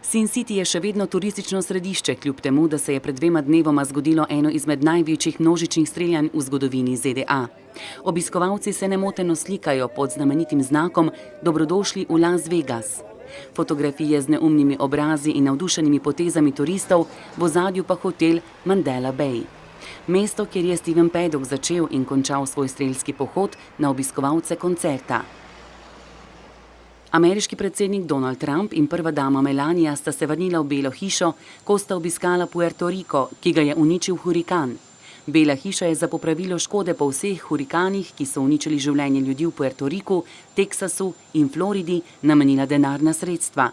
Sin City je še vedno turistično središče, kljub temu, da se je pred 2 dnevoma zgodilo eno izmed največjih množičnih streljanj v zgodovini ZDA. Obiskovalci se nemoteno slikajo pod znamenitim znakom Dobrodošli v Las Vegas. Fotografije z neumnimi obrazi in navdušenimi potezami turistov, v ozadju pa hotel Mandela Bay. Mesto, kjer je Steven Paddock začel in končal svoj strelski pohod na obiskovalce koncerta. Ameriški predsednik Donald Trump in prva dama Melania sta se vrnila v Belo hišo, ko sta obiskala Puerto Rico, ki ga je uničil hurikan. Bela hiša je za popravilo škode po vseh hurikanih, ki so uničili življenje ljudi v Puerto Riku, Teksasu in Floridi, namenila denarna sredstva.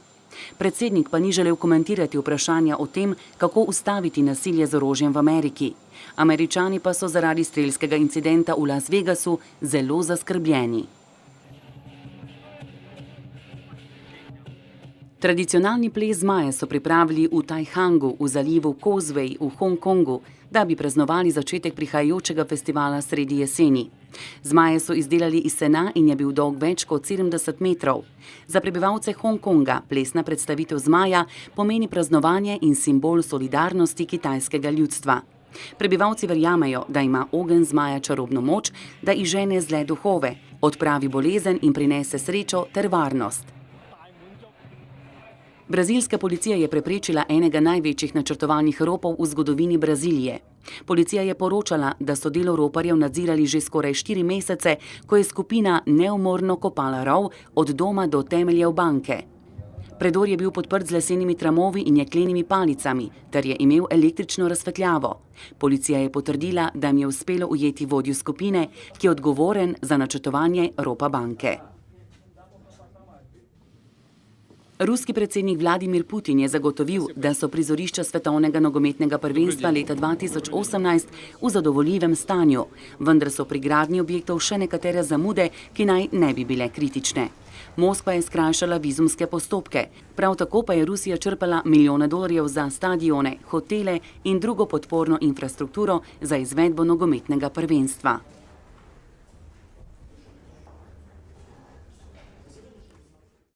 Predsednik pa ni želel komentirati vprašanja o tem, kako ustaviti nasilje z orožjem v Ameriki. Američani pa so zaradi strelskega incidenta v Las Vegasu zelo zaskrbljeni. Tradicionalni ples zmaja so pripravili v Taihangu v zalivu Causeway v Hongkongu, da bi praznovali začetek prihajajočega festivala sredi jeseni. Zmaje so izdelali iz sena in je bil dolg več kot 70 metrov. Za prebivalce Hongkonga plesna predstavitev zmaja pomeni praznovanje in simbol solidarnosti kitajskega ljudstva. Prebivalci verjamejo, da ima ogenj zmaja čarobno moč, da izžene zle duhove, odpravi bolezen in prinese srečo ter varnost. Brazilska policija je preprečila enega največjih načrtovanih ropov v zgodovini Brazilije. Policija je poročala, da so delo roparjev nadzirali že skoraj 4 mesece, ko je skupina neumorno kopala rov od doma do temeljev banke. Predor je bil podprt z lesenimi tramovi in jeklenimi palicami, ter je imel električno razsvetljavo. Policija je potrdila, da jim je uspelo ujeti vodjo skupine, ki je odgovoren za načrtovanje ropa banke. Ruski predsednik Vladimir Putin je zagotovil, da so prizorišča svetovnega nogometnega prvenstva leta 2018 v zadovoljivem stanju, vendar so pri gradnji objektov še nekatere zamude, ki naj ne bi bile kritične. Moskva je skrajšala vizumske postopke, prav tako pa je Rusija črpala milijone dolarjev za stadione, hotele in drugo podporno infrastrukturo za izvedbo nogometnega prvenstva.